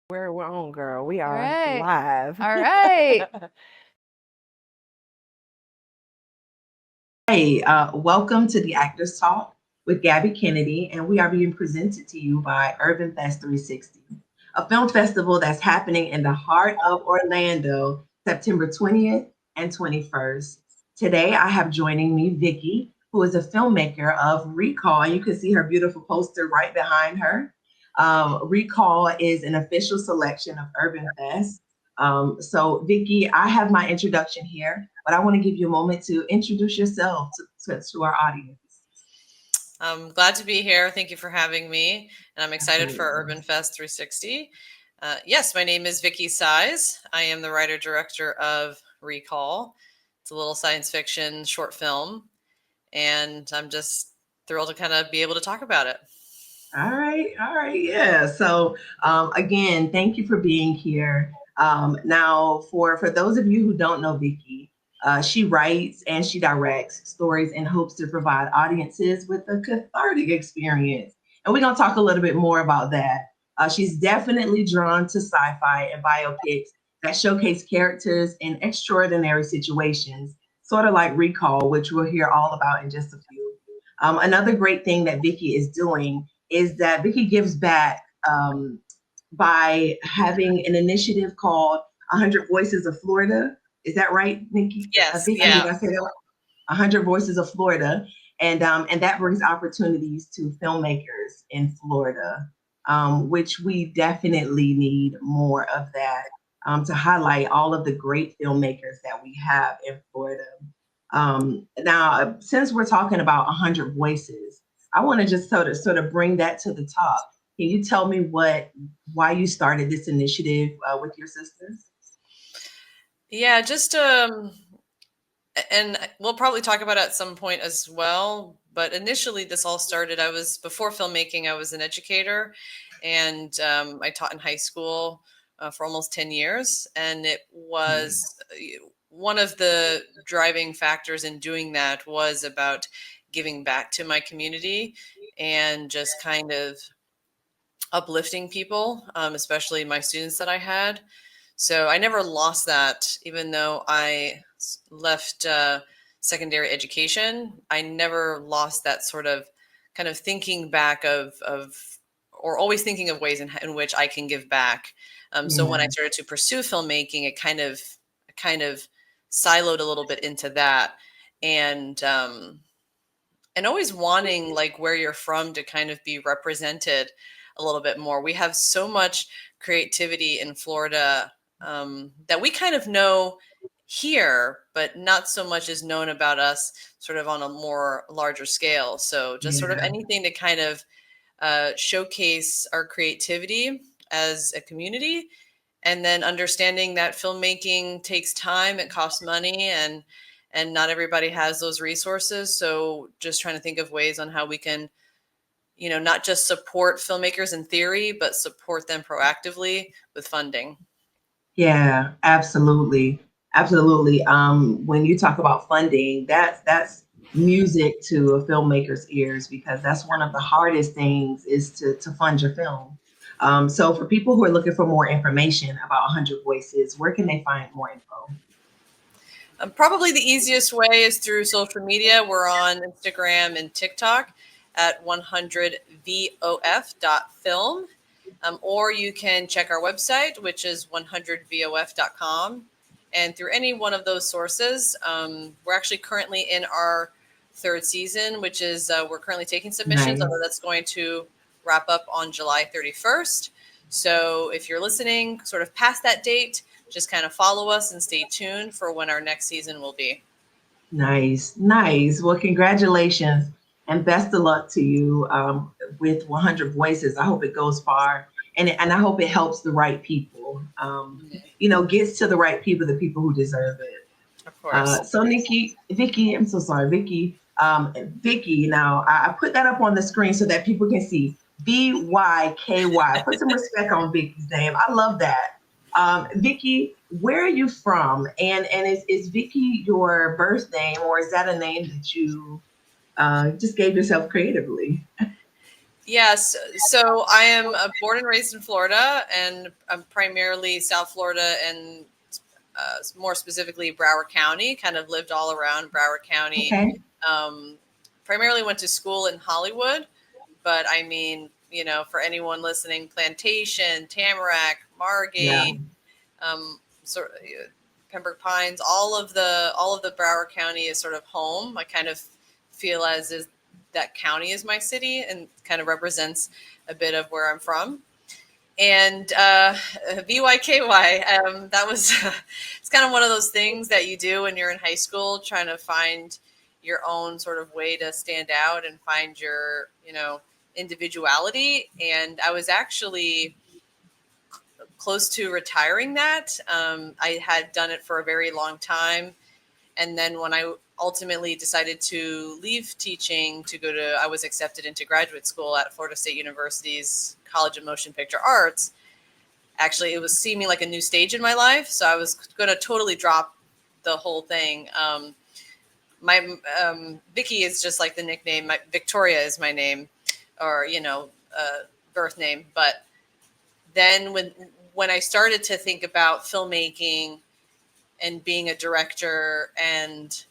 We're on, girl. We are right. live. All right. Hey, welcome to the Actors Talk with Gabby Kennedy, and we are being presented to you by URBANFEST 360, a film festival that's happening in the heart of Orlando, September 20th and 21st. Today, I have joining me Vyky, who is a filmmaker of Recall. You can see her beautiful poster right behind her. Recall is an official selection of URBANFEST. So Vyky, I have my introduction here, but I want to give you a moment to introduce yourself to our audience. I'm glad to be here. Thank you for having me. And I'm excited for URBANFEST 360. Yes, my name is Vyky Saiz. I am the writer-director of Recall. It's a little science fiction short film. And I'm just thrilled to kind of be able to talk about it. All right. Yeah. So again, thank you for being here. Now, for those of you who don't know Vyky, she writes and she directs stories in hopes to provide audiences with a cathartic experience. And we're going to talk a little bit more about that. She's definitely drawn to sci-fi and biopics that showcase characters in extraordinary situations, sort of like Recall, which we'll hear all about in just a few. Another great thing that Vyky is doing is that Vyky gives back by having an initiative called 100 Voices of Florida. Is that right, Vyky? Yes. Vyky, Yeah. did I say that? 100 Voices of Florida. And that brings opportunities to filmmakers in Florida, which we definitely need more of that to highlight all of the great filmmakers that we have in Florida. Now, since we're talking about 100 Voices, I want to just sort of bring that to the top. Can you tell me why you started this initiative with your sisters? Yeah, just and we'll probably talk about it at some point as well. But initially, this all started. Before filmmaking, I was an educator, and I taught in high school for almost 10 years, and it was one of the driving factors in doing that was about giving back to my community and just kind of uplifting people, especially my students that I had. So I never lost that, even though I left secondary education. I never lost that sort of kind of thinking back or always thinking of ways in which I can give back. So when I started to pursue filmmaking, it kind of siloed a little bit into that, and always wanting like where you're from to kind of be represented a little bit more. We have so much creativity in Florida that we kind of know here, but not so much is known about us sort of on a more larger scale. So just sort of anything to kind of showcase our creativity as a community, and then understanding that filmmaking takes time, it costs money, and not everybody has those resources. So just trying to think of ways on how we can, not just support filmmakers in theory, but support them proactively with funding. Yeah, absolutely. Absolutely. When you talk about funding, that's music to a filmmaker's ears, because that's one of the hardest things is to fund your film. So for people who are looking for more information about 100 Voices, where can they find more info? Probably the easiest way is through social media. We're on Instagram and TikTok at 100vof.film. Or you can check our website, which is 100vof.com. And through any one of those sources, we're actually currently in our third season, which is we're currently taking submissions, although that's going to wrap up on July 31st. So if you're listening sort of past that date, just kind of follow us and stay tuned for when our next season will be. Nice. Well, congratulations and best of luck to you with 100 Voices. I hope it goes far, and I hope it helps the right people, gets to the right people, the people who deserve it. Of course. So Vyky, I'm so sorry, Vyky. Vyky, now I put that up on the screen so that people can see Vyky. Put some respect on Vyky's name. I love that. Vyky, where are you from? And is Vyky your birth name, or is that a name that you just gave yourself creatively? Yes. So I am born and raised in Florida, and I'm primarily South Florida and more specifically Broward County. Kind of lived all around Broward County. Okay. Um, Primarily went to school in Hollywood, but I mean, for anyone listening, Plantation, Tamarack, Yeah. Margate, sort of Pembroke Pines, all of the Broward County is sort of home. I kind of feel as is that county is my city and kind of represents a bit of where I'm from. And VYKY, that was it's kind of one of those things that you do when you're in high school, trying to find your own sort of way to stand out and find your individuality. And I was actually close to retiring that. I had done it for a very long time. And then when I ultimately decided to leave teaching to I was accepted into graduate school at Florida State University's College of Motion Picture Arts. Actually, it was seeming like a new stage in my life. So I was going to totally drop the whole thing. My Vicky is just like the nickname. Victoria is my name, or birth name. But then when I started to think about filmmaking and being a director, and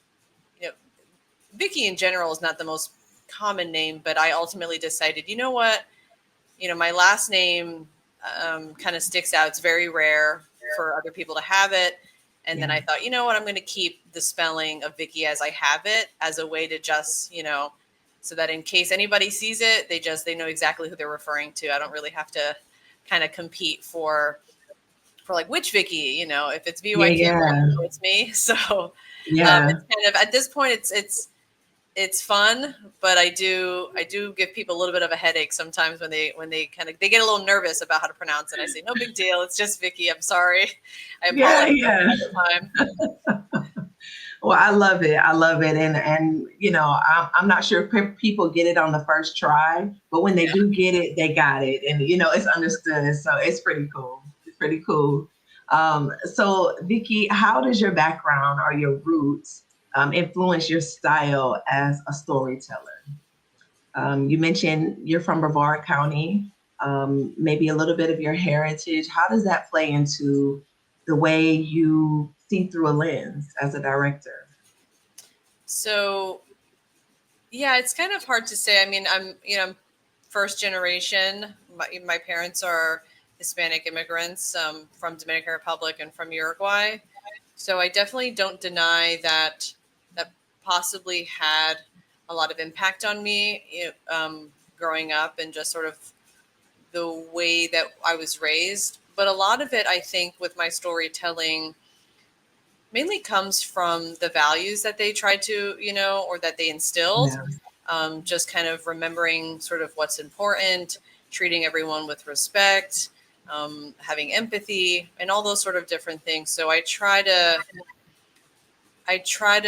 Vicky in general is not the most common name, but I ultimately decided, you know what, my last name kind of sticks out. It's very rare for other people to have it. And then Yeah. I thought, you know what, I'm going to keep the spelling of Vicky as I have it, as a way to just, so that in case anybody sees it, they know exactly who they're referring to. I don't really have to kind of compete for like which Vicky, if it's Yeah. VYK, Yeah. it's me. So Yeah. it's kind of, at this point, it's fun, but I do give people a little bit of a headache sometimes when they kind of they get a little nervous about how to pronounce it. I say, no big deal, it's just Vicky. I'm sorry. I Yeah. apologize Yeah. ahead of time. Well, I love it. I love it. And I'm not sure if people get it on the first try, but when they Yeah. do get it, they got it. And, it's understood. So it's pretty cool. It's pretty cool. So, Vicky, how does your background or your roots influence your style as a storyteller? You mentioned you're from Brevard County, maybe a little bit of your heritage. How does that play into the way you see through a lens as a director? So yeah, it's kind of hard to say. I mean, I'm first generation. My parents are Hispanic immigrants from Dominican Republic and from Uruguay. So I definitely don't deny that possibly had a lot of impact on me, growing up, and just sort of the way that I was raised. But a lot of it, I think, with my storytelling mainly comes from the values that they tried to, or that they instilled. Yeah. Just kind of remembering sort of what's important, treating everyone with respect, having empathy, and all those sort of different things. So I try to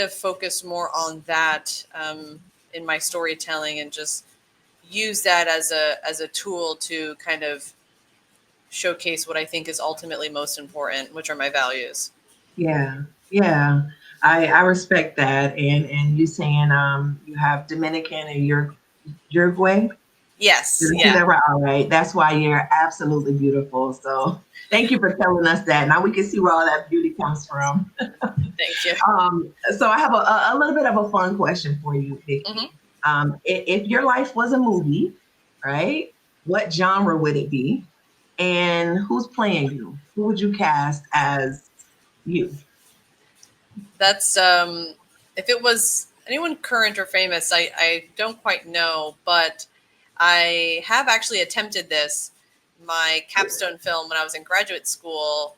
focus more on that in my storytelling, and just use that as a tool to kind of showcase what I think is ultimately most important, which are my values. Yeah, yeah. I respect that. And you saying you have Dominican and Uruguay. Yes, Did I see yeah. that right? All right. That's why you're absolutely beautiful. So thank you for telling us that. Now we can see where all that beauty comes from. Thank you. So I have a little bit of a fun question for you, Hmm. Vicky. If your life was a movie, right? What genre would it be? And who's playing you? Who would you cast as you? That's if it was anyone current or famous, I don't quite know, but I have actually attempted this. My capstone film when I was in graduate school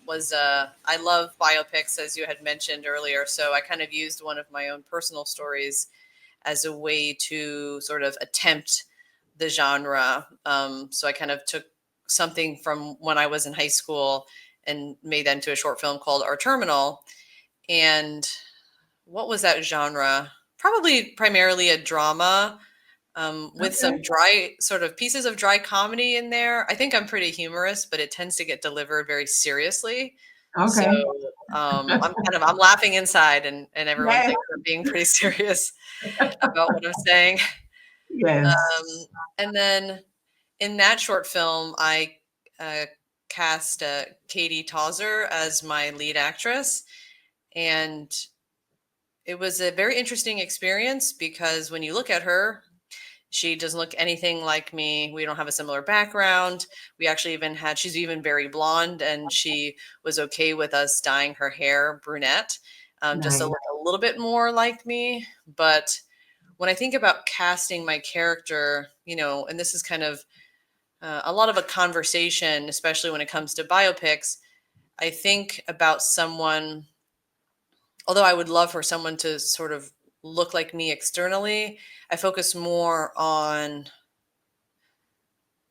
was I love biopics, as you had mentioned earlier. So I kind of used one of my own personal stories as a way to sort of attempt the genre. So I kind of took something from when I was in high school and made that into a short film called Our Terminal. And what was that genre? Probably primarily a drama, with some Okay. dry sort of pieces of dry comedy in there. I think I'm pretty humorous, but it tends to get delivered very seriously. So Okay. I'm laughing inside, and everyone Yeah. thinks I'm being pretty serious about what I'm saying. Yes. And then in that short film, I cast Katie Tauser as my lead actress, and it was a very interesting experience because when you look at her, she doesn't look anything like me. We don't have a similar background. We actually she's even very blonde, and she was okay with us dyeing her hair brunette, just to Nice. look a little bit more like me. But when I think about casting my character, and this is kind of a lot of a conversation, especially when it comes to biopics, I think about someone, although I would love for someone to sort of look like me externally, I focus more on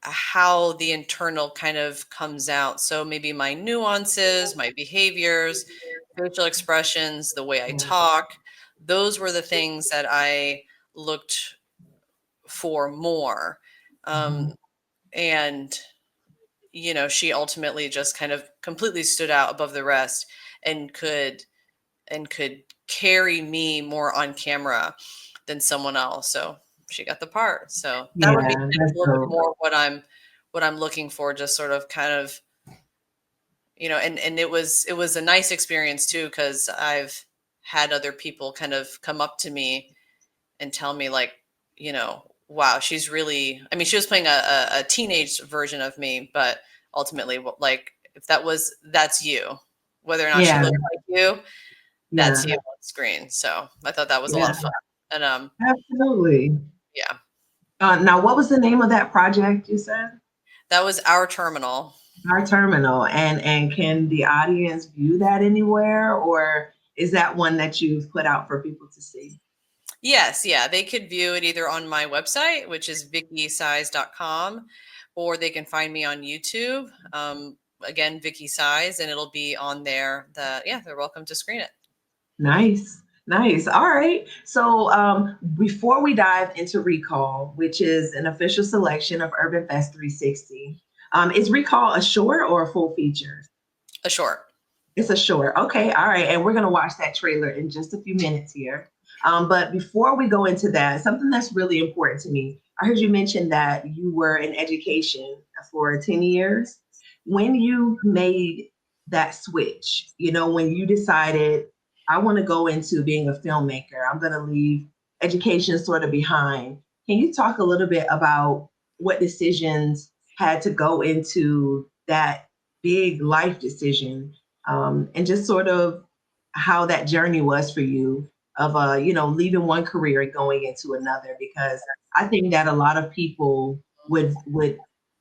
how the internal kind of comes out. So maybe my nuances, my behaviors, facial expressions, the way I Yeah. talk, those were the things that I looked for more. Um, Mhm. and, she ultimately just kind of completely stood out above the rest and could carry me more on camera than someone else. So she got the part. So that would be Yeah, kind of that's a little bit dope. more what I'm looking for, just sort of kind of, and it was a nice experience too, because I've had other people kind of come up to me and tell me like, wow, she's really, I mean, she was playing a teenage version of me, but ultimately like if that's you, whether or not she Yeah, looks like you, yeah, that's you on screen. So I thought that was a lot of yeah, fun. And absolutely. yeah, Now, what was the name of that project you said? that was Our Terminal. Our Terminal. And can the audience view that anywhere, or is that one that you've put out for people to see? Yes, yeah, they could view it either on my website, which is VykySaiz.com, or they can find me on YouTube. Again, Vyky Saiz, and it'll be on there. They're welcome to screen it. Nice, nice. All right. So before we dive into Recall, which is an official selection of Urban Fest 360, is Recall a short or a full feature? A short. It's a short. Okay. All right. And we're going to watch that trailer in just a few minutes here. But before we go into that, something that's really important to me, I heard you mention that you were in education for 10 years. When you made that switch, when you decided, I want to go into being a filmmaker, I'm going to leave education sort of behind. Can you talk a little bit about what decisions had to go into that big life decision, and just sort of how that journey was for you of leaving one career and going into another, because I think that a lot of people would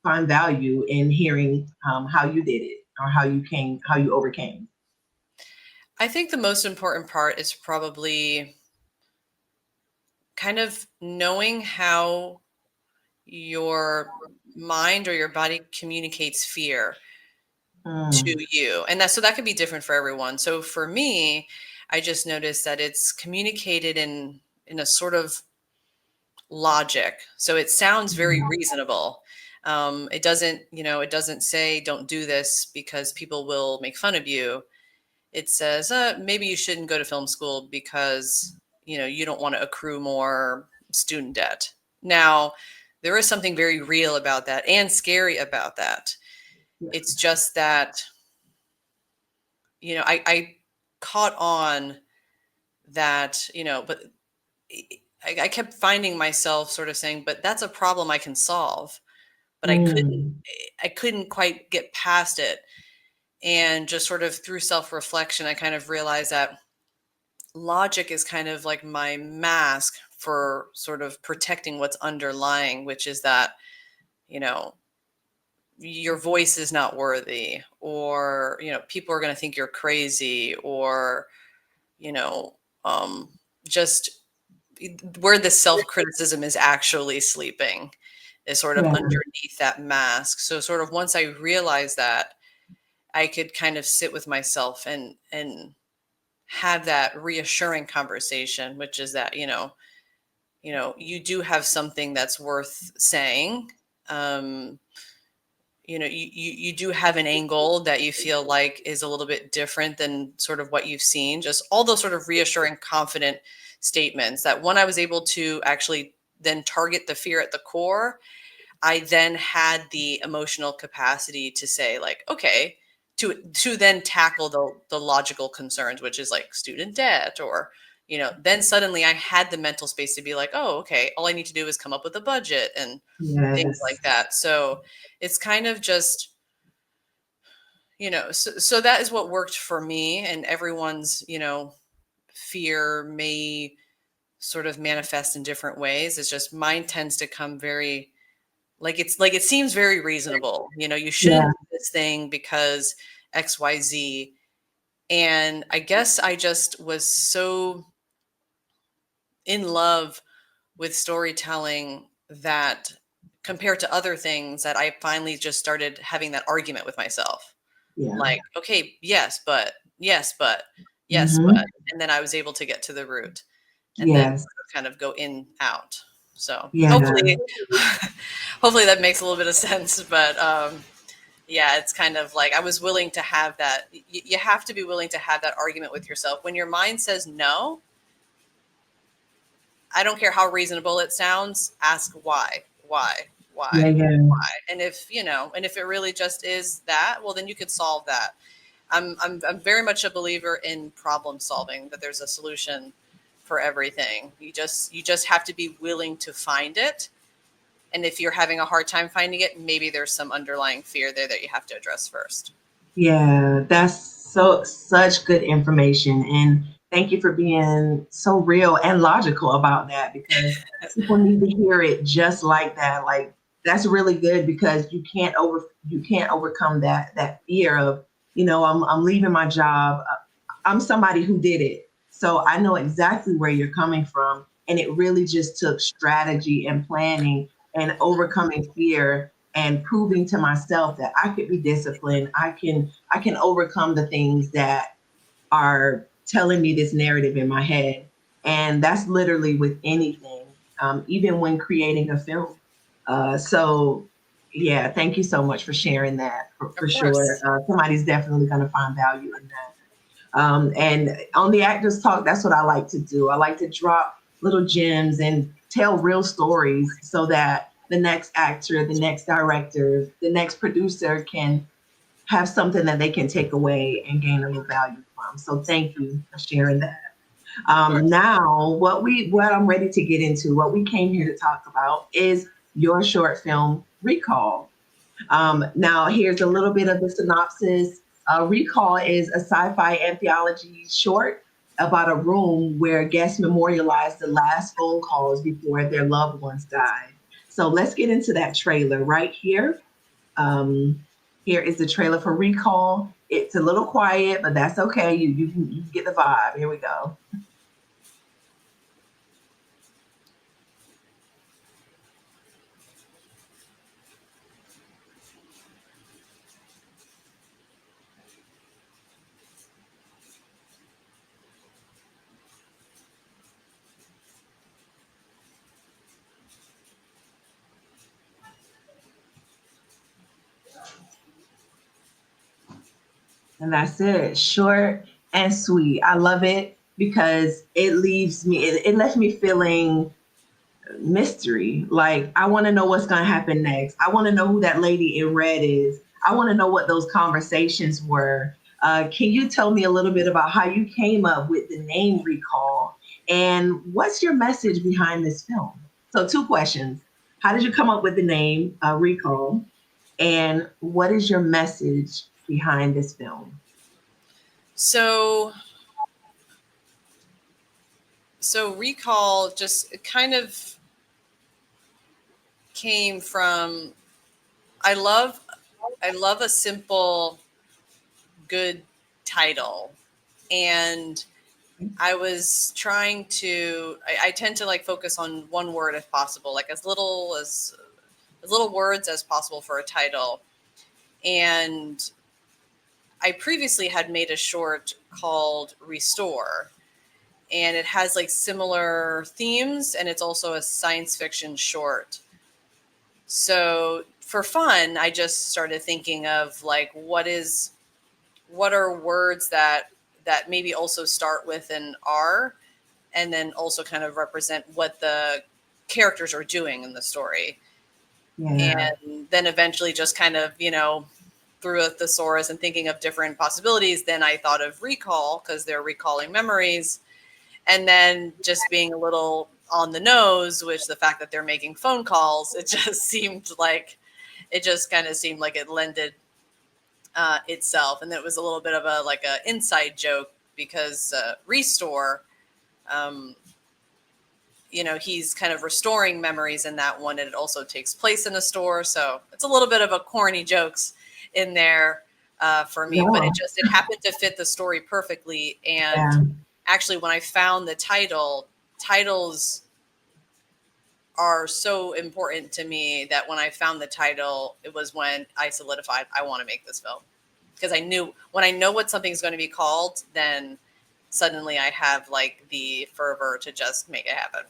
find value in hearing how you did it, or how you overcame. I think the most important part is probably kind of knowing how your mind or your body communicates fear to Mm, you. And that could be different for everyone. So for me, I just noticed that it's communicated in a sort of logic. So it sounds very mm, reasonable. It doesn't say don't do this because people will make fun of you. It says maybe you shouldn't go to film school because you don't want to accrue more student debt. Now, there is something very real about that and scary about that. yeah, It's just that I caught on that, but I kept finding myself sort of saying, but that's a problem I can solve. But mm, I couldn't quite get past it. And just sort of through self-reflection, I kind of realized that logic is kind of like my mask for sort of protecting what's underlying, which is that, you know, your voice is not worthy, or, people are going to think you're crazy, or, you know, um, just where the self criticism is actually sleeping is sort of yeah, underneath that mask. So, sort of once I realized that, I could kind of sit with myself and have that reassuring conversation, which is that you do have something that's worth saying. Um, you do have an angle that you feel like is a little bit different than sort of what you've seen. Just all those sort of reassuring, confident statements that when I was able to actually then target the fear at the core, I then had the emotional capacity to say like, okay, to then tackle the logical concerns, which is like student debt or, then suddenly I had the mental space to be like, oh, okay, all I need to do is come up with a budget and things Yes. like that. So it's kind of just, so that is what worked for me, and everyone's, fear may sort of manifest in different ways. It's just mine tends to come very like it seems very reasonable. You shouldn't Yeah. do this thing because XYZ. And I guess I just was so in love with storytelling that compared to other things that I finally just started having that argument with myself. Yeah. Like, okay, yes, but, yes, but, yes, Hmm. but. And then I was able to get to the root and then Yes. kind of go in out. So Yeah. hopefully, hopefully that makes a little bit of sense. But yeah, it's kind of like I was willing to have that. You have to be willing to have that argument with yourself. When your mind says no, I don't care how reasonable it sounds, ask why, why, Yeah. why, Yeah. why. And if, and if it really just is that, well, then you could solve that. I'm very much a believer in problem solving, that there's a solution for everything. You just have to be willing to find it. And if you're having a hard time finding it, maybe there's some underlying fear there that you have to address first. Yeah, that's such good information. And thank you for being so real and logical about that because people need to hear it just like that. Like that's really good because you can't overcome that fear of, I'm leaving my job. I'm somebody who did it. So I know exactly where you're coming from. And it really just took strategy and planning and overcoming fear and proving to myself that I could be disciplined. I can overcome the things that are telling me this narrative in my head. And that's literally with anything, even when creating a film. So yeah, thank you so much for sharing that for Of sure. course. Somebody's definitely going to find value in that. And on the Actors Talk, that's what I like to do. I like to drop little gems and tell real stories so that the next actor, the next director, the next producer can have something that they can take away and gain a little value from. So thank you for sharing that. Of course. Now, what I'm ready to get into, what we came here to talk about, is your short film Recall. Now, here's a little bit of the synopsis. Recall is a sci fi anthology short about a room where guests memorialize the last phone calls before their loved ones died. So let's get into that trailer right here. Um, Here is the trailer for Recall. It's a little quiet, but that's okay. You can get the vibe. Here we go. And that's it. Short and sweet. I love it because it left me feeling mystery. Like I want to know what's going to happen next. I want to know who that lady in red is. I want to know what those conversations were. Can you tell me a little bit about how you came up with the name Recall and what's your message behind this film? So, two questions. How did you come up with the name Recall? And what is your message behind this film? So, Recall just kind of came from I love I love a simple good title. And I was trying to I tend to like focus on one word if possible, like as little words as possible for a title. And I previously had made a short called Restore, and it has like similar themes, and it's also a science fiction short. So for fun, I just started thinking of like, what are words that maybe also start with an R, and then also kind of represent what the characters are doing in the story. Yeah. And then eventually just kind of, through a thesaurus and thinking of different possibilities, then I thought of recall, because they're recalling memories. And then just being a little on the nose, which the fact that they're making phone calls, it just kind of seemed like it lended itself. And it was a little bit of a inside joke, because Restore, um, he's kind of restoring memories in that one, and it also takes place in a store. So it's a little bit of a corny jokes in there for me, but No. it happened to fit the story perfectly. And Yeah. actually, when I found the titles are so important to me, that when I found the title, it was when I solidified, I want to make this film. Because I knew, when I know what something's going to be called, then suddenly I have like the fervor to just make it happen.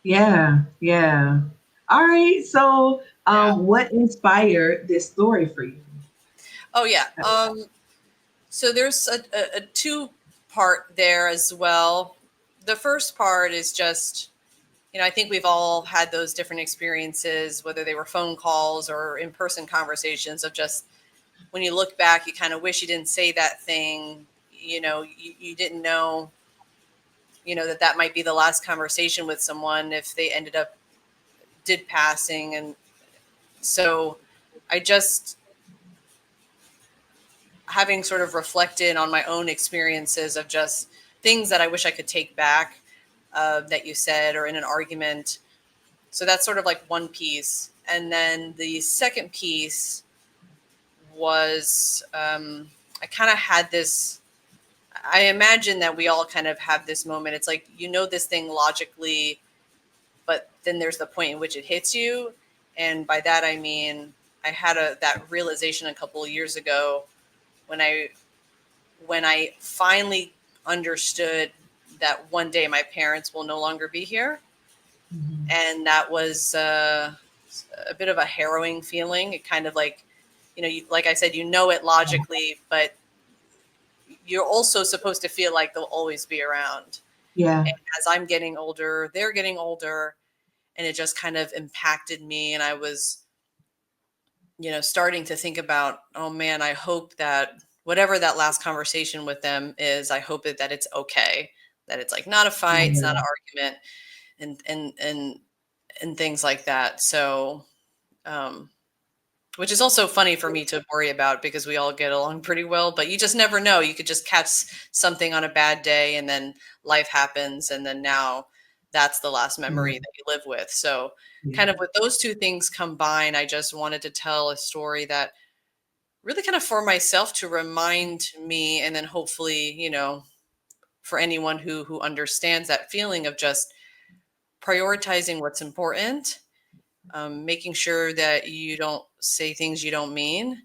Yeah. Yeah. All right. So, Yeah. what inspired this story for you? Oh yeah. So there's a two part there as well. The first part is just, I think we've all had those different experiences, whether they were phone calls or in-person conversations, of just, when you look back, you kind of wish you didn't say that thing. You didn't know, that might be the last conversation with someone if they ended up did passing. And so I just, having sort of reflected on my own experiences of just things that I wish I could take back, that you said, or in an argument. So that's sort of like one piece. And then the second piece was, I kind of had this, I imagine that we all kind of have this moment. It's like, this thing logically, but then there's the point in which it hits you. And by that, I mean, I had that realization a couple of years ago, when I finally understood that one day my parents will no longer be here. Mm-hmm. And that was a bit of a harrowing feeling. It kind of like, like I said, it logically, but you're also supposed to feel like they'll always be around. Yeah. And as I'm getting older, they're getting older, and it just kind of impacted me. And I was, starting to think about, oh man, I hope that whatever that last conversation with them is, I hope that it's okay, that it's like not a fight, it's not an argument, and things like that. So, which is also funny for me to worry about, because we all get along pretty well, but you just never know. You could just catch something on a bad day, and then life happens, and then now that's the last memory that you live with. So kind of with those two things combined, I just wanted to tell a story that really kind of for myself, to remind me, and then hopefully, for anyone who understands that feeling of just prioritizing what's important, making sure that you don't say things you don't mean.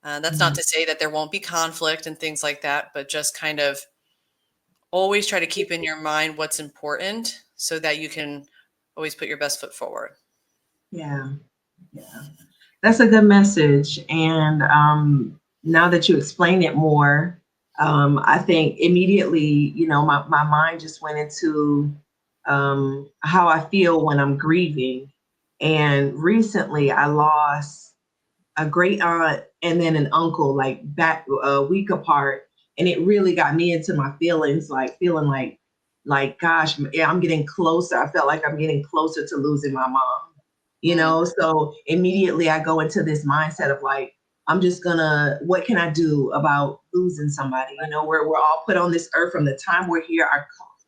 That's not to say that there won't be conflict and things like that, but just kind of always try to keep in your mind what's important, so that you can always put your best foot forward. Yeah. Yeah. That's a good message. And now that you explain it more, I think immediately, my mind just went into how I feel when I'm grieving. And recently I lost a great aunt and then an uncle, like back a week apart. And it really got me into my feelings, like feeling gosh, yeah, I'm getting closer. I felt like I'm getting closer to losing my mom. So immediately I go into this mindset of like, what can I do about losing somebody? We're all put on this earth. From the time we're here,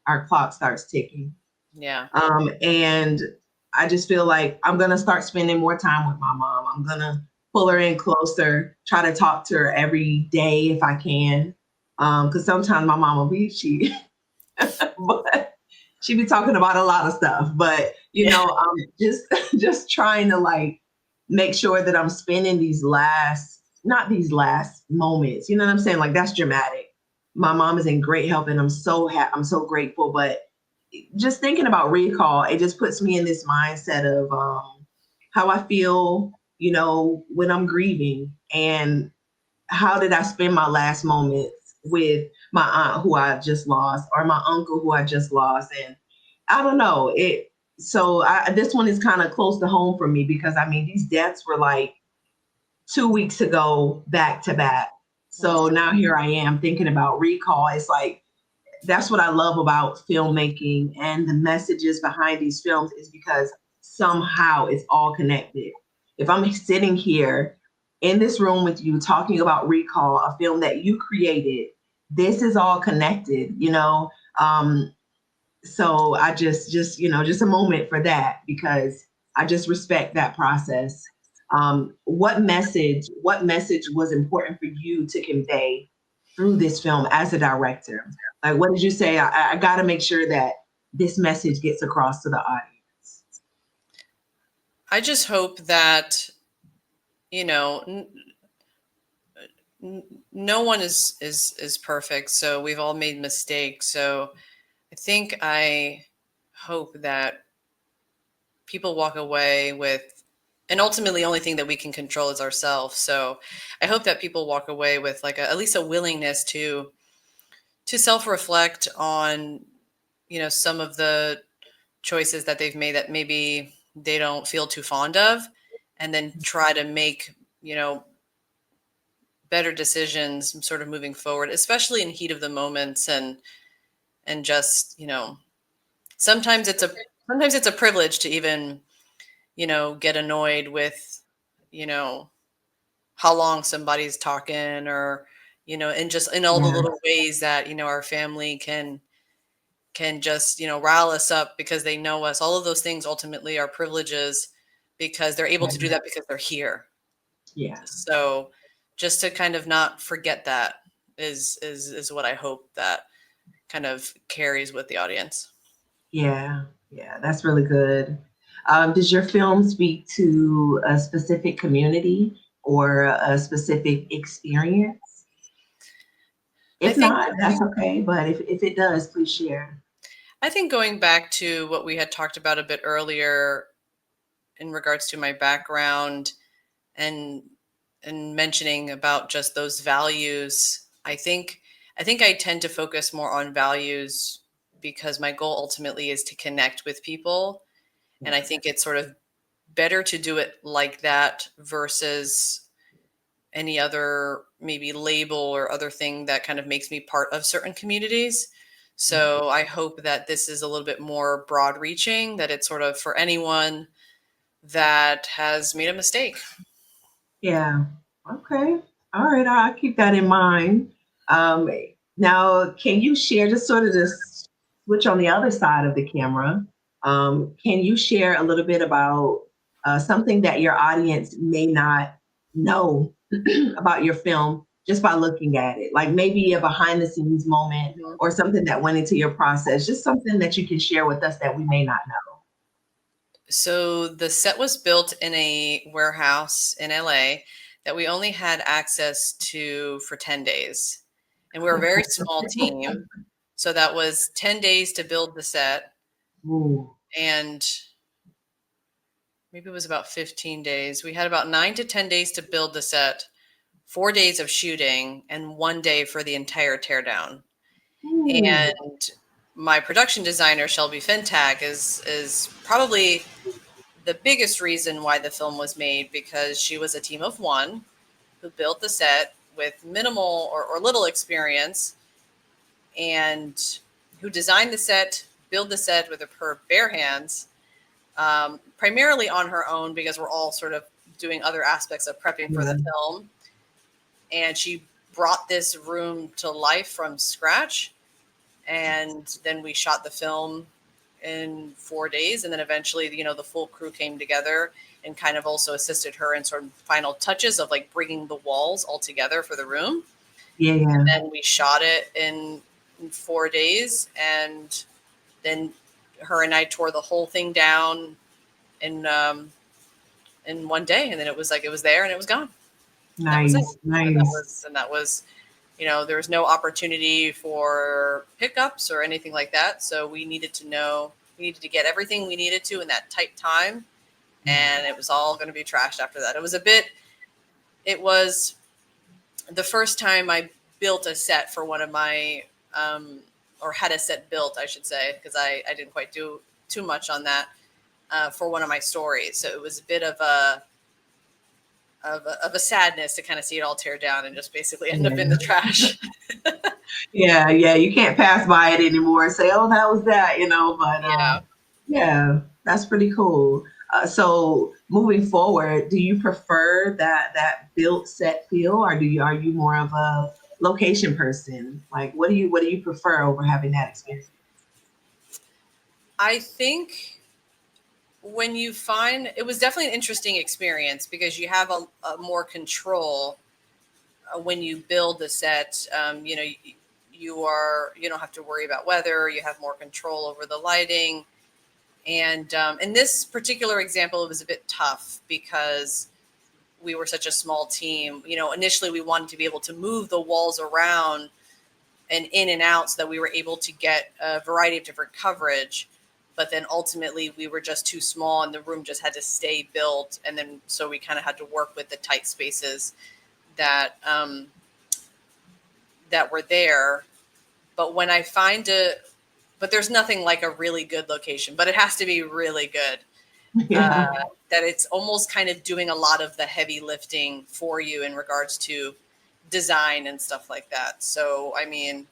our clock starts ticking. Yeah. And I just feel like I'm gonna start spending more time with my mom. I'm gonna pull her in closer, try to talk to her every day if I can. Because sometimes my mom will be but she be talking about a lot of stuff. But I'm just trying to like make sure that I'm spending not these last moments. You know what I'm saying? Like, that's dramatic. My mom is in great health, and I'm so grateful. But just thinking about recall, it just puts me in this mindset of how I feel, when I'm grieving, and how did I spend my last moments with my aunt who I just lost, or my uncle who I just lost. And I don't know it. So this one is kind of close to home for me, because I mean, these deaths were like 2 weeks ago, back to back. So now here I am thinking about recall. It's like, that's what I love about filmmaking and the messages behind these films, is because somehow it's all connected. If I'm sitting here in this room with you talking about Recall, a film that you created, this is all connected, so I just a moment for that, because I just respect that process. What message was important for you to convey through this film as a director? Like, what did you say? I got to make sure that this message gets across to the audience. I just hope that, no one is perfect. So we've all made mistakes. So I hope that people walk away with, and ultimately the only thing that we can control is ourselves. So I hope that people walk away with like at least a willingness to self-reflect on, some of the choices that they've made that maybe they don't feel too fond of, and then try to make, better decisions sort of moving forward, especially in heat of the moments. And just, sometimes it's a privilege to even, get annoyed with, how long somebody's talking, or, and just in all the Yeah, little ways that, our family can just, rile us up because they know us. All of those things ultimately are privileges, because they're able to do that because they're here. yeah, So just to kind of not forget that is what I hope that kind of carries with the audience. yeah, yeah. That's really good. Does your film speak to a specific community or a specific experience? I If think not, that's okay. But if it does, please share. I think going back to what we had talked about a bit earlier in regards to my background, and mentioning about just those values, I think I tend to focus more on values because my goal ultimately is to connect with people. And I think it's sort of better to do it like that versus any other maybe label or other thing that kind of makes me part of certain communities. So I hope that this is a little bit more broad reaching, that it's sort of for anyone that has made a mistake. Yeah. Okay. All right. I'll keep that in mind. Um, Now, can you share, just sort of this switch on the other side of the camera? Can you share a little bit about something that your audience may not know about your film just by looking at it? Like maybe a behind the scenes moment, Mhm. or something that went into your process, just something that you can share with us that we may not know. So the set was built in a warehouse in LA that we only had access to for 10 days. And we were a very small team. So that was 10 days to build the set, Ooh. and maybe it was about 15 days. We had about 9 to 10 days to build the set, 4 days of shooting, and 1 day for the entire teardown. Ooh. And my production designer, Shelby Fintag, is probably the biggest reason why the film was made, because she was a team of one who built the set with minimal or little experience, and who designed the set, build the set with her bare hands, primarily on her own, because we're all sort of doing other aspects of prepping for the Yeah. film. And she brought this room to life from scratch. And then we shot the film in 4 days, and then eventually, the full crew came together and kind of also assisted her in sort of final touches of like bringing the walls all together for the room. Yeah. And Yeah. then we shot it in 4 days, and then her and I tore the whole thing down in in 1 day, and then it was like it was there and it was gone. And that was it. Nice. And that Nice. was and that was there was no opportunity for pickups or anything like that. So we needed to get everything we needed to in that tight time. and it was all going to be trashed after that. It was the first time I built a set for one of my, or had a set built, I should say, because I didn't quite do too much on that for one of my stories. So it was a bit of a sadness to kind of see it all tear down and just basically end up in the trash. Yeah, you can't pass by it anymore and say, "Oh, that was that," But Yeah. yeah, that's pretty cool. So moving forward, do you prefer that built set feel, or are you more of a location person? Like, what do you prefer over having that experience? I think when you find, it was definitely an interesting experience because you have a more control when you build the set. You don't have to worry about weather. You have more control over the lighting. And in this particular example, it was a bit tough because we were such a small team. Initially we wanted to be able to move the walls around and in and out so that we were able to get a variety of different coverage. But then ultimately we were just too small and the room just had to stay built. And then so we kind of had to work with the tight spaces that that were there. But when I find but there's nothing like a really good location, but it has to be really good. Yeah, That it's almost kind of doing a lot of the heavy lifting for you in regards to design and stuff like that. So, I mean,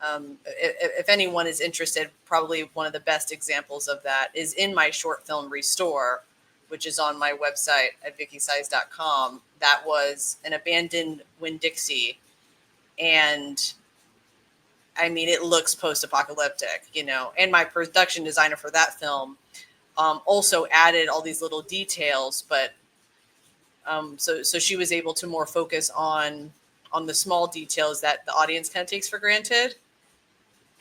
if anyone is interested, probably one of the best examples of that is in my short film Restore, which is on my website at vykysaiz.com. That was an abandoned Winn-Dixie. And I mean, it looks post-apocalyptic, and my production designer for that film also added all these little details, but so she was able to more focus on the small details that the audience kind of takes for granted,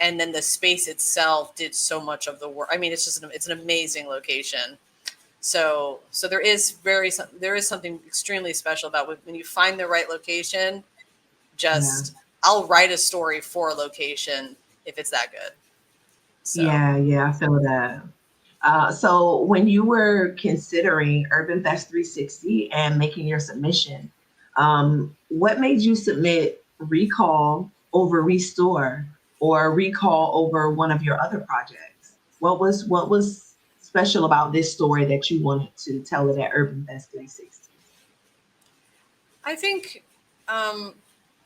and then the space itself did so much of the work. I mean, it's an amazing location. So there is something extremely special about when you find the right location. yeah. I'll write a story for a location if it's that good. So. Yeah, I feel that. So when you were considering Urban Fest 360 and making your submission, what made you submit Recall over Restore or Recall over one of your other projects? What was special about this story that you wanted to tell it at Urban Fest 360? I think,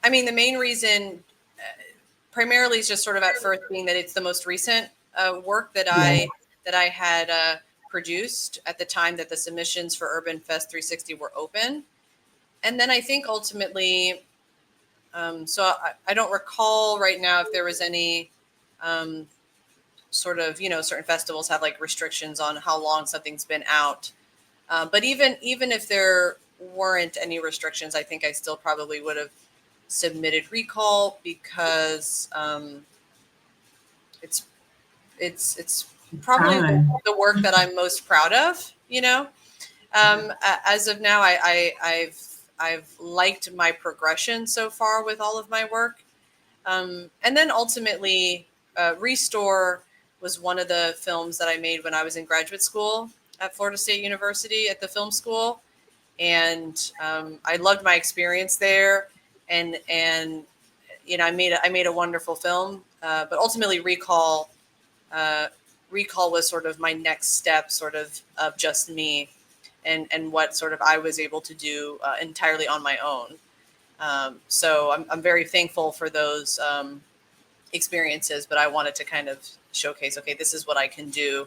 I mean, the main reason primarily is just sort of at first being that it's the most recent work that Yeah, I had produced at the time that the submissions for Urban Fest 360 were open. And then I think ultimately, so I don't recall right now if there was any sort of, certain festivals have like restrictions on how long something's been out. But even if there weren't any restrictions, I think I still probably would have submitted Recall because it's it's probably time. the work that I'm most proud of. As of now, I've liked my progression so far with all of my work, and then ultimately, Restore was one of the films that I made when I was in graduate school at Florida State University at the film school, and I loved my experience there, and I made a wonderful film, but ultimately uh, Recall was sort of my next step, sort of just me, and what sort of I was able to do entirely on my own. So I'm very thankful for those experiences, but I wanted to kind of showcase, okay, this is what I can do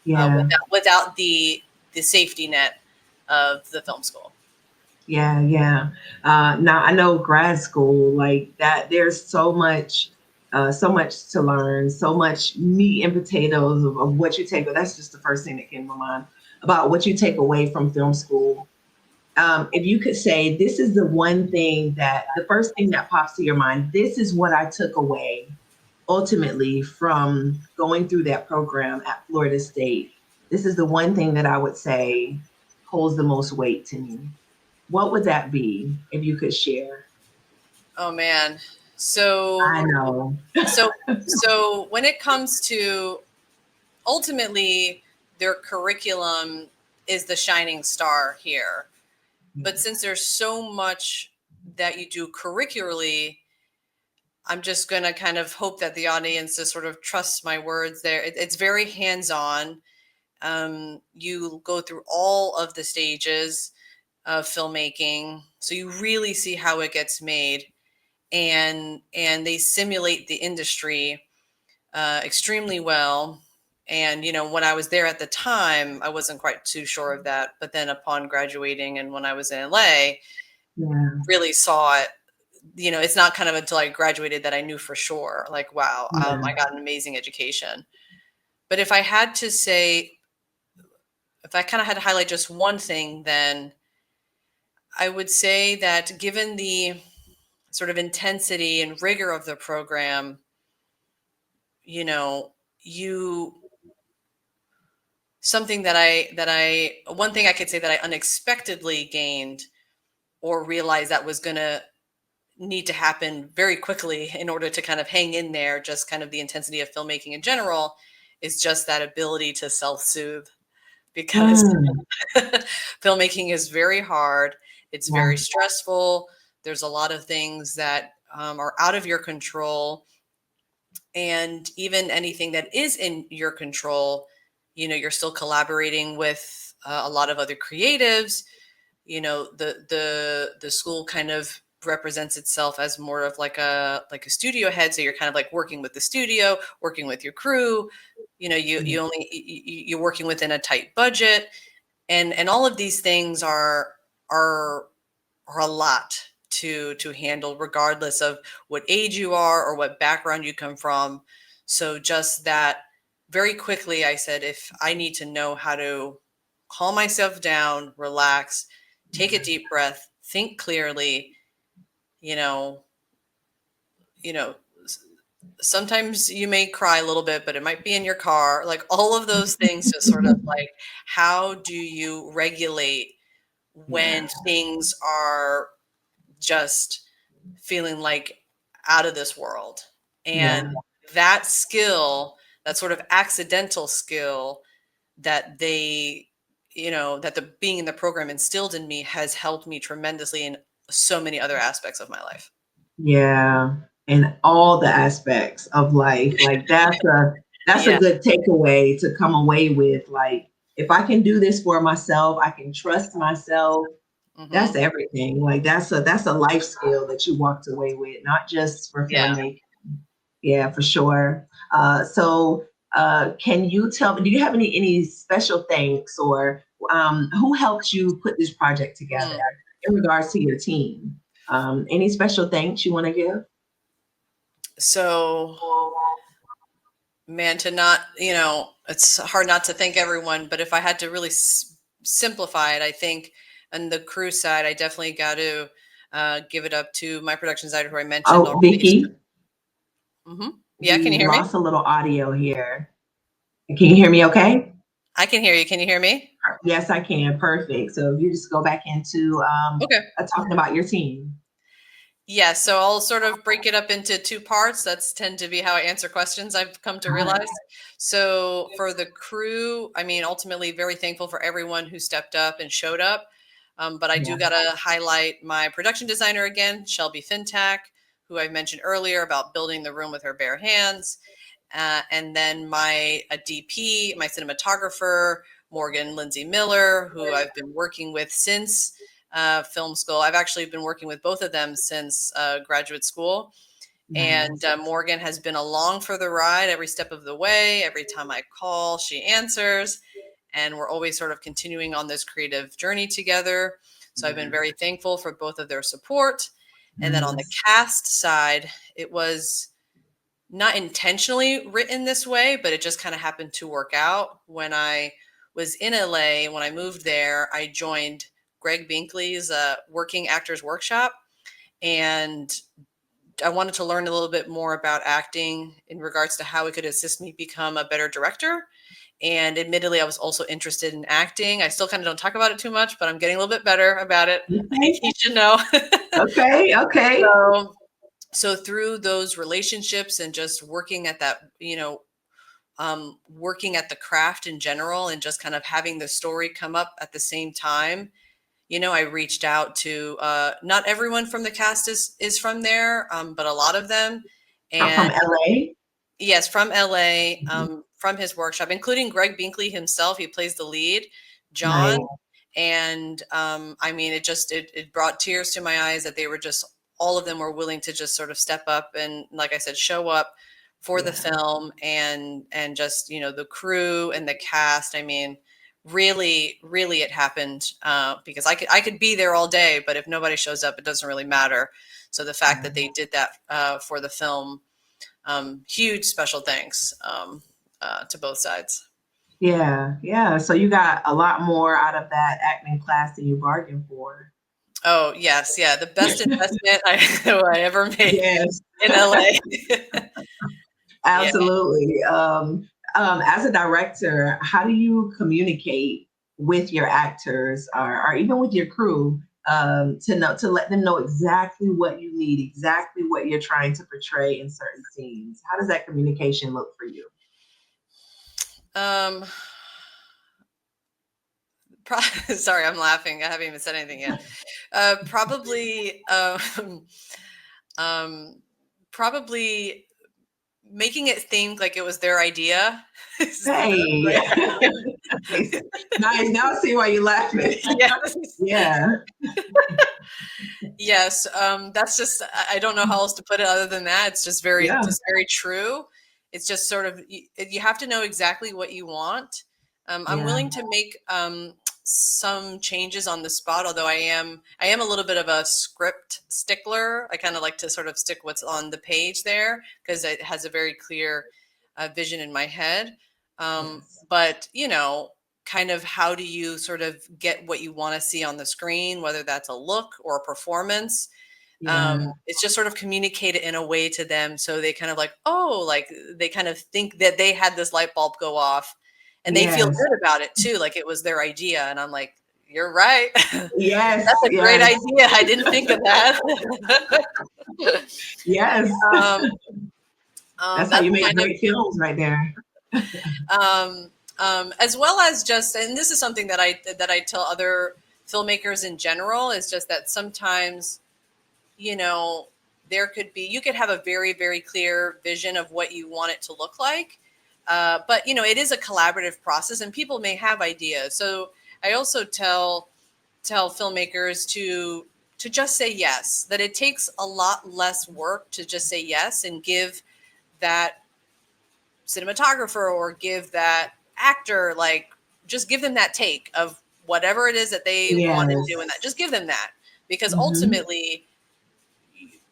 Yeah. without the safety net of the film school. Yeah. Now I know grad school like that. There's so much to learn, so much meat and potatoes of what you take. But that's just the first thing that came to my mind about what you take away from film school. If you could say, this is the first thing that pops to your mind. This is what I took away ultimately from going through that program at Florida State. This is the one thing that I would say holds the most weight to me. What would that be if you could share? Oh man. So I know. so so when it comes to ultimately their curriculum is the shining star here. But since there's so much that you do curricularly, I'm just going to kind of hope that the audience just sort of trusts my words there. It's very hands-on. You go through all of the stages of filmmaking, so you really see how it gets made, and they simulate the industry extremely well. And when I was there at the time, I wasn't quite too sure of that, but then upon graduating and when I was in LA, really saw it. It's not kind of until I graduated that I knew for sure, like, wow, I got an amazing education. But if I kind of had to highlight just one thing, then I would say that given the sort of intensity and rigor of the program, one thing I could say that I unexpectedly gained or realized that was going to need to happen very quickly in order to kind of hang in there, just kind of the intensity of filmmaking in general, is just that ability to self-soothe, because filmmaking is very hard. It's very stressful. There's a lot of things that are out of your control. And even anything that is in your control, you're still collaborating with a lot of other creatives. The school kind of represents itself as more of like a studio head. So you're kind of like working with the studio, working with your crew, you're working within a tight budget, and all of these things are a lot to handle, regardless of what age you are or what background you come from. So just that, very quickly I said, if I need to know how to calm myself down, relax, take a deep breath, think clearly, sometimes you may cry a little bit, but it might be in your car, like all of those things, just sort of like, how do you regulate when things are just feeling like out of this world? And that skill, that sort of accidental skill that that the being in the program instilled in me, has helped me tremendously in so many other aspects of my life. Yeah, in all the aspects of life. Like that's a good takeaway to come away with. Like, if I can do this for myself, I can trust myself. That's everything. Like that's a life skill that you walked away with, not just for filmmaking. Yeah, for sure. Can you tell me, do you have any special thanks, or who helped you put this project together in regards to your team? Any special thanks you want to give? So, man, it's hard not to thank everyone, but if I had to really simplify it, I think on the crew side, I definitely got to give it up to my production designer, who I mentioned already. Vyky. Yeah, can you hear me? We lost a little audio here. Can you hear me okay? I can hear you. Can you hear me? Yes, I can. Perfect. So if you just go back into talking about your team. Yeah, so I'll sort of break it up into two parts. That's tend to be how I answer questions, I've come to realize. So for the crew, I mean, ultimately very thankful for everyone who stepped up and showed up. But I do got to highlight my production designer again, Shelby Fintack, who I mentioned earlier about building the room with her bare hands. And then my DP, my cinematographer, Morgan Lindsay Miller, who I've been working with since film school. I've actually been working with both of them since graduate school. And Morgan has been along for the ride every step of the way. Every time I call, she answers. And we're always sort of continuing on this creative journey together. So I've been very thankful for both of their support. And then on the cast side, it was not intentionally written this way, but it just kind of happened to work out. When I was in LA, when I moved there, I joined Greg Binkley's Working Actors Workshop. And I wanted to learn a little bit more about acting in regards to how it could assist me become a better director. And admittedly, I was also interested in acting. I still kind of don't talk about it too much, but I'm getting a little bit better about it. I think you should know. Okay. So through those relationships and just working at that, working at the craft in general and just kind of having the story come up at the same time. I reached out to not everyone from the cast is from there, but a lot of them. I'm from And LA. yes, from LA, Mhm. from his workshop, including Greg Binkley himself. He plays the lead, Nice. John. And I mean, it brought tears to my eyes that they were just, all of them were willing to just sort of step up and, like I said, show up for the Yeah. film, and just, the crew and the cast. I mean, really, really it happened because I could be there all day, but if nobody shows up, it doesn't really matter. So the fact that they did that for the film, huge special thanks to both sides. Yeah. Yeah. So you got a lot more out of that acting class than you bargained for. Oh, yes. Yeah. The best investment I ever made Yes. in LA. Yeah. Absolutely. As a director, how do you communicate with your actors or even with your crew to let them know exactly what you need, exactly what you're trying to portray in certain scenes? How does that communication look for you? Um, Sorry, I'm laughing. I haven't even said anything yet. Probably, um, probably making it seem like it was their idea is the best Hey, way. nice. Nice. Now I see why you're laughing. Yes. Yeah. Yes. That's just, I don't know how else to put it other than that. It's Yeah. just very true. It's just sort of, you have to know exactly what you want. I'm Yeah. willing to make some changes on the spot, although I am a little bit of a script stickler. I kind of like to sort of stick what's on the page there because it has a very clear vision in my head. Yes. But kind of how do you sort of get what you want to see on the screen, whether that's a look or a performance. Yeah. It's just sort of communicate it in a way to them so they kind of like, oh, like they kind of think that they had this light bulb go off and they feel Yes. good about it too, like it was their idea. And I'm like, you're right. Yes. That's a great Yes. idea. I didn't think of that. Yes. um, That's how that's you make kind of great films right there. as well as just, and this is something that I tell other filmmakers in general, is just that sometimes, you know, you could have a very, very clear vision of what you want it to look like. But, it is a collaborative process and people may have ideas. So I also tell filmmakers to just say yes, that it takes a lot less work to just say yes and give that cinematographer or give that actor, like, just give them that take of whatever it is that they want to do, Yes. and that just give them that, because Hmm. ultimately,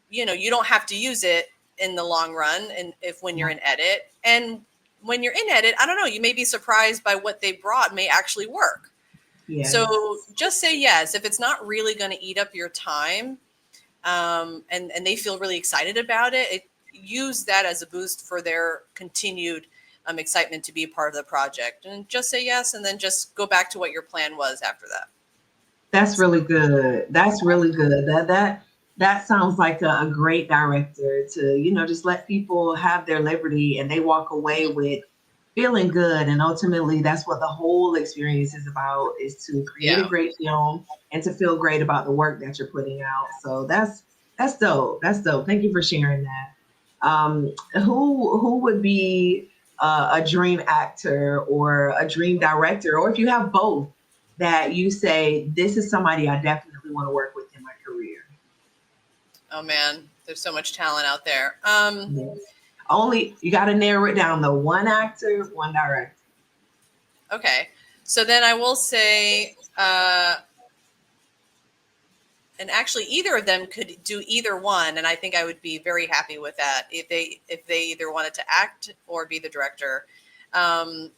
you don't have to use it in the long run, and if when you're in edit, and when you're in edit, I don't know, you may be surprised by what they brought may actually work. So Yes. just say yes if it's not really going to eat up your time, and they feel really excited about it. Use that as a boost for their continued excitement to be a part of the project, and just say yes, and then just go back to what your plan was after that. That's really good. That's really good. That sounds like a great director to, just let people have their liberty and they walk away with feeling good. And ultimately that's what the whole experience is about, is to create a Yeah. great film and to feel great about the work that you're putting out. So that's dope. That's dope. Thank you for sharing that. Who would be a dream actor or a dream director, or if you have both, that you say, this is somebody I definitely want to work with in my career? Oh man, there's so much talent out there. Yes. Only you got to narrow it down though. One actor, one director. Okay, so then I will say, and actually either of them could do either one, and I think I would be very happy with that if they either wanted to act or be the director. Um,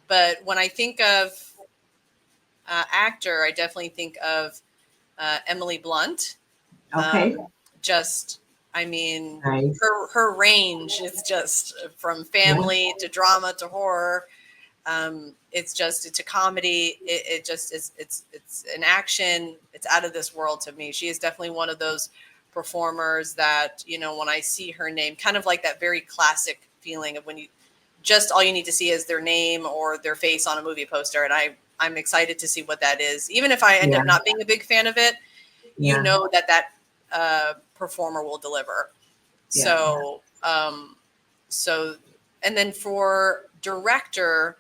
but when I think of actor, I definitely think of Emily Blunt. Okay. Just, I mean, Nice. her range is just from Yeah. family to drama to horror. It's a comedy. It just is. It's an action. It's out of this world to me. She is definitely one of those performers that, when I see her name, kind of like that very classic feeling of when just all you need to see is their name or their face on a movie poster. And I'm excited to see what that is. Even if I end up not being a big fan of it, you know that performer will deliver. So, and then for director,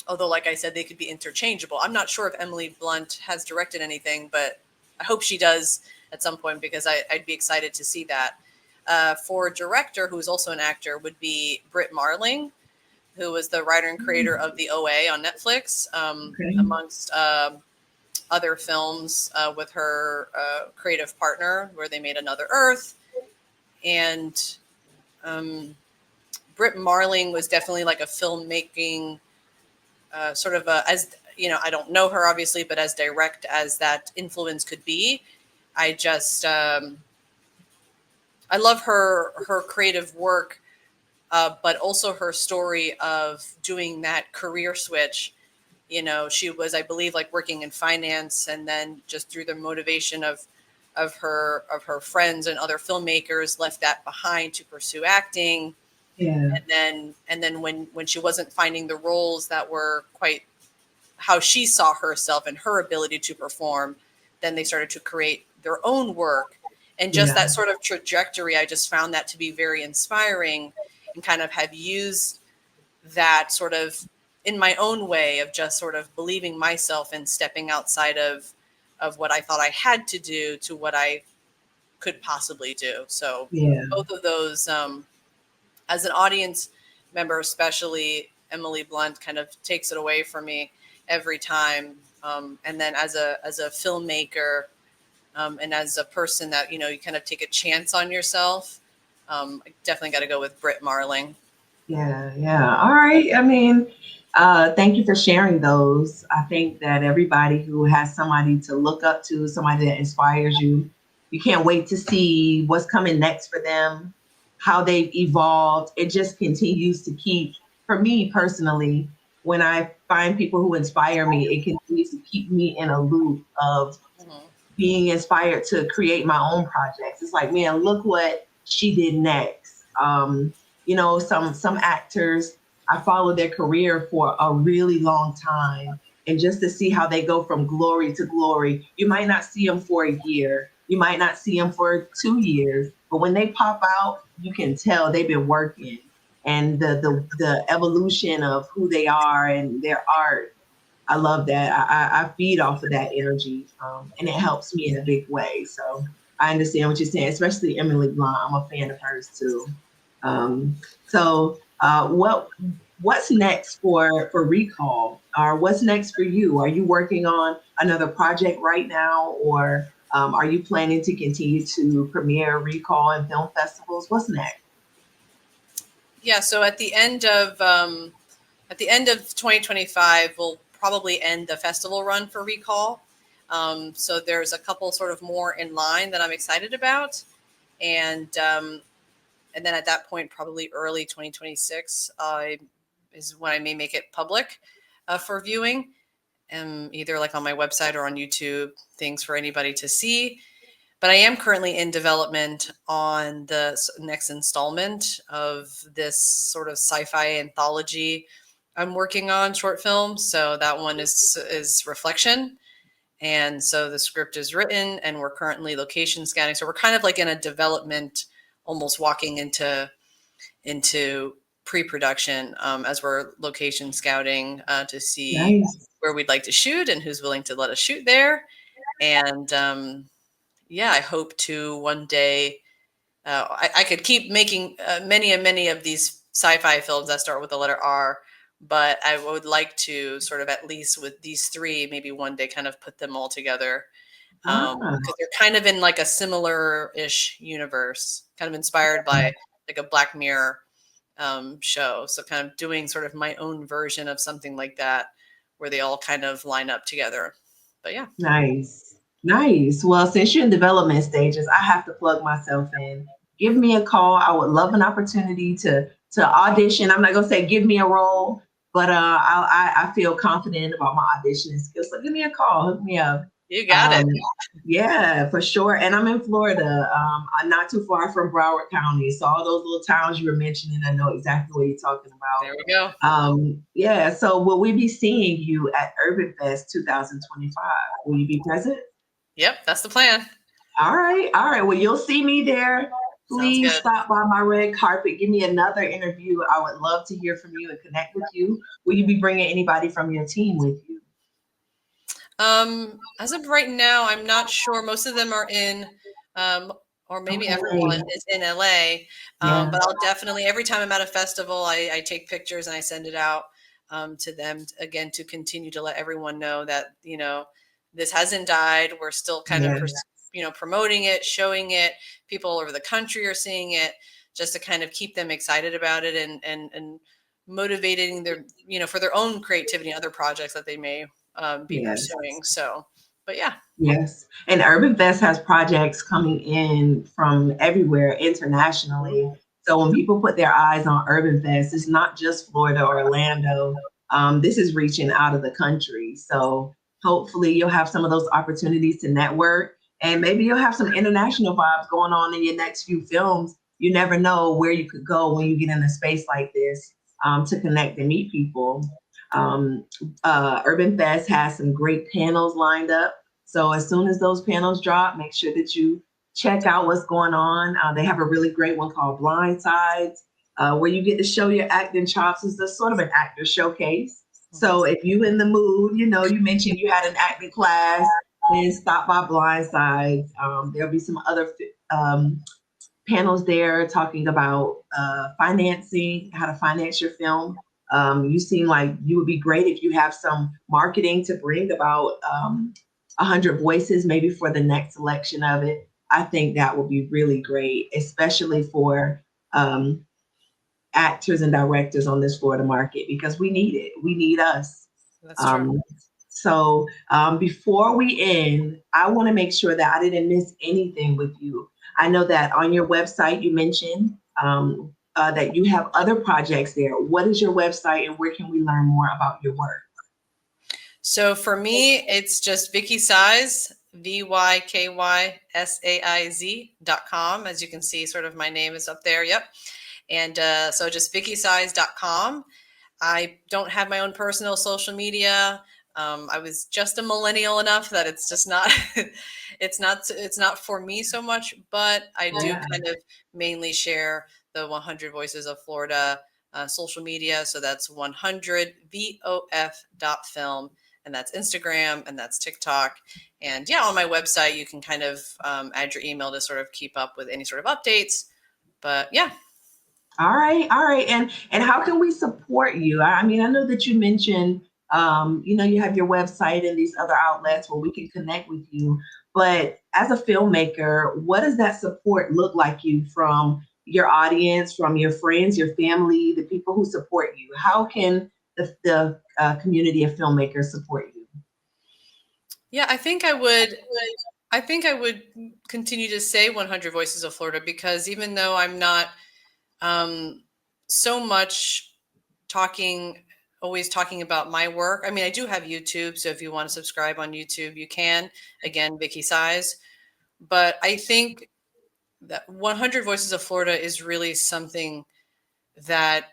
although like I said, they could be interchangeable. I'm not sure if Emily Blunt has directed anything, but I hope she does at some point, because I'd be excited to see that. For director, who's also an actor, would be Britt Marling, who was the writer and creator of The OA on Netflix, amongst other films with her creative partner, where they made Another Earth. And Britt Marling was definitely like a filmmaking sort of as you know, I don't know her obviously, but as direct as that influence could be, I just I love her creative work, but also her story of doing that career switch. You know, she was, I believe, like working in finance, and then just through the motivation of her friends and other filmmakers, left that behind to pursue acting. And then when she wasn't finding the roles that were quite how she saw herself and her ability to perform, then they started to create their own work. And just that sort of trajectory, I just found that to be very inspiring, and kind of have used that sort of in my own way of just sort of believing myself and stepping outside of what I thought I had to do to what I could possibly do. So both of those, as an audience member, especially, Emily Blunt kind of takes it away from me every time. And then as a filmmaker, and as a person that, you know, you kind of take a chance on yourself, I definitely got to go with Britt Marling. Yeah. All right. I mean, thank you for sharing those. I think that everybody who has somebody to look up to, somebody that inspires you, you can't wait to see what's coming next for them, how they've evolved. It just continues to keep, for me personally, when I find people who inspire me, it continues to keep me in a loop of being inspired to create my own projects. It's like, man, look what she did next. You know, some actors, I follow their career for a really long time. And just to see how they go from glory to glory, you might not see them for a year. You might not see them for 2 years. But when they pop out, you can tell they've been working. And the evolution of who they are and their art, I love that. I feed off of that energy, and it helps me in a big way. So I understand what you're saying, especially Emily Blunt. I'm a fan of hers too. So what's next for Recall, or what's next for you? Are you working on another project right now, or are you planning to continue to premiere Recall in film festivals? What's next? Yeah, so at the end of 2025, we'll probably end the festival run for Recall. So there's a couple sort of more in line that I'm excited about, and then at that point, probably early 2026 is when I may make it public for viewing, either like on my website or on YouTube, things for anybody to see. But I am currently in development on the next installment of this sort of sci-fi anthology I'm working on, short film. So that one is Reflection. And so the script is written, and we're currently location scouting. So we're kind of like in a development, almost walking into pre-production, as we're location scouting to see where we'd like to shoot and who's willing to let us shoot there. And yeah, I hope to one day, I could keep making many and many of these sci-fi films that start with the letter R, but I would like to sort of, at least with these three, maybe one day kind of put them all together. Because they're kind of in like a similar-ish universe, kind of inspired by like a Black Mirror show. So kind of doing sort of my own version of something like that, where they all kind of line up together. But yeah. Nice. Well, since you're in development stages, I have to plug myself in. Give me a call. I would love an opportunity to audition. I'm not gonna say give me a role, but I feel confident about my auditioning skills. So give me a call. Hook me up. You got it. Yeah, for sure. And I'm in Florida. I'm not too far from Broward County. So all those little towns you were mentioning, I know exactly what you're talking There about. we go. Yeah, so will we be seeing you at Urban Fest 2025? Will you be present? Yep, that's the plan. All right, all right. Well, you'll see me there. Sounds Please good. stop by my red carpet. Give me another interview. I would love to hear from you and connect with you. Will you be bringing anybody from your team with you? As of right now, I'm not sure. Most of them are in, um, or maybe everyone Okay. is in LA. Yeah. But I'll definitely, every time I'm at a festival, I take pictures and I send it out to them again to continue to let everyone know that, this hasn't died. We're still kind of, Yeah. promoting it, showing it. People all over the country are seeing it, just to kind of keep them excited about it and motivating their, for their own creativity and other projects that they may be Yes. pursuing. So, but yeah. Yes. And Urban Fest has projects coming in from everywhere internationally. So when people put their eyes on Urban Fest, it's not just Florida or Orlando. This is reaching out of the country. So hopefully you'll have some of those opportunities to network, and maybe you'll have some international vibes going on in your next few films. You never know where you could go when you get in a space like this, to connect and meet people. Um, Urban Fest has some great panels lined up. So as soon as those panels drop, make sure that you check out what's going on. They have a really great one called Blind Sides, where you get to show your acting chops. It's a sort of an actor showcase. So if you in the mood, you mentioned you had an acting class, then stop by Blind Sides. There'll be some other panels there talking about financing, how to finance your film. You seem like you would be great if you have some marketing to bring about 100 voices, maybe for the next selection of it. I think that would be really great, especially for actors and directors on this Florida market, because we need it. We need us. That's true. So before we end, I want to make sure that I didn't miss anything with you. I know that on your website you mentioned that you have other projects there. What is your website, and where can we learn more about your work? So for me, it's just Vyky Saiz, VYKYSAIZ.com. As you can see, sort of my name is up there. Yep. And so just VykySaiz.com. I don't have my own personal social media. I was just a millennial enough that it's just not, it's not for me so much, but I do kind of mainly share the 100 Voices of Florida social media. So that's 100VOF.film. And that's Instagram, and that's TikTok. And yeah, on my website, you can kind of add your email to sort of keep up with any sort of updates. But yeah. All right, all right. And how can we support you? I mean, I know that you mentioned you have your website and these other outlets where we can connect with you. But as a filmmaker, what does that support look like you from your audience, from your friends, your family, the people who support you? How can the community of filmmakers support you? Yeah, I think I would. I think I would continue to say 100 Voices of Florida, because even though I'm not so much always talking about my work. I mean, I do have YouTube, so if you want to subscribe on YouTube, you can. Again, Vyky Saiz. But I think that 100 Voices of Florida is really something that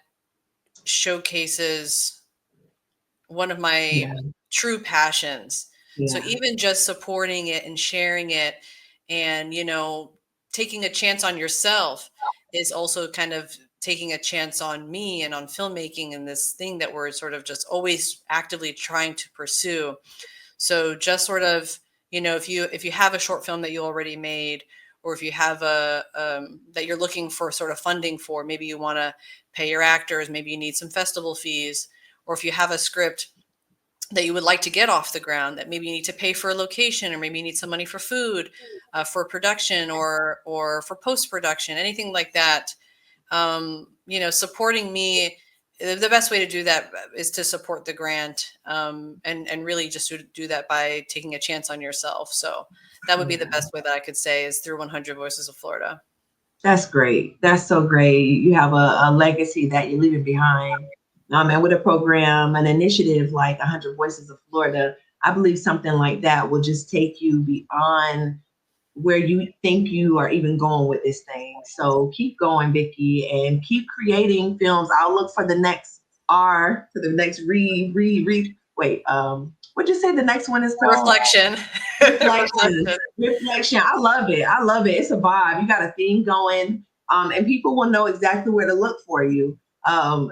showcases one of my true passions. So even just supporting it and sharing it and, taking a chance on yourself is also kind of taking a chance on me and on filmmaking and this thing that we're sort of just always actively trying to pursue. So just sort of, if you have a short film that you already made, or if you have a that you're looking for sort of funding for, maybe you want to pay your actors, maybe you need some festival fees, or if you have a script that you would like to get off the ground, that maybe you need to pay for a location, or maybe you need some money for food, for production, or for post-production, anything like that. Supporting me, the best way to do that is to support the grant, and really just to do that by taking a chance on yourself. So that would be the best way that I could say, is through 100 Voices of Florida. That's great. That's so great. You have a legacy that you're leaving behind. And with a program, an initiative like 100 Voices of Florida, I believe something like that will just take you beyond where you think you are even going with this thing. So keep going, Vyky, and keep creating films. I'll look for the next R, for the next wait, what'd you say the next one is called? Reflection. Reflection. Reflection. I love it. I love it. It's a vibe. You got a theme going, and people will know exactly where to look for you.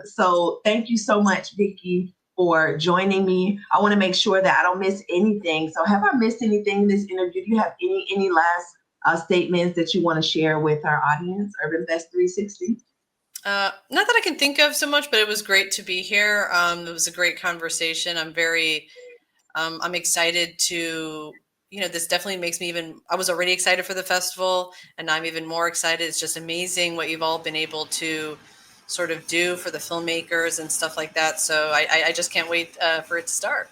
So thank you so much, Vyky, for joining me. I want to make sure that I don't miss anything. So have I missed anything in this interview? Do you have any last statements that you want to share with our audience, Urban Fest 360? Not that I can think of so much, but it was great to be here. It was a great conversation. I'm excited to, this definitely makes me I was already excited for the festival, and I'm even more excited. It's just amazing what you've all been able to sort of do for the filmmakers and stuff like that. So I just can't wait for it to start.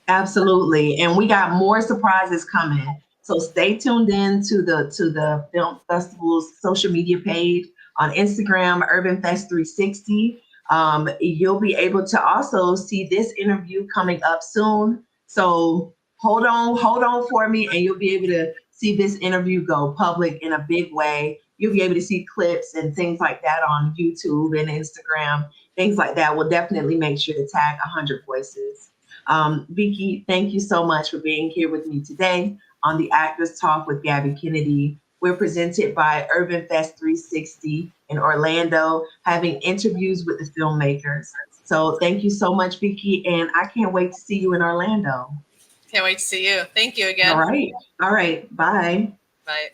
Absolutely. And we got more surprises coming. So stay tuned in to the film festival's social media page on Instagram, Urban Fest 360. You'll be able to also see this interview coming up soon. So hold on for me, and you'll be able to see this interview go public in a big way. You'll be able to see clips and things like that on YouTube and Instagram, things like that. We'll definitely make sure to tag 100 Voices. Vyky, thank you so much for being here with me today on the Actors Talk with Gabby Kennedy. We're presented by Urban Fest 360 in Orlando, having interviews with the filmmakers. So thank you so much, Vyky, and I can't wait to see you in Orlando. Can't wait to see you. Thank you again. All right. Bye. Bye.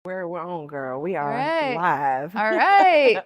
We're on, girl. We are right. live. All right.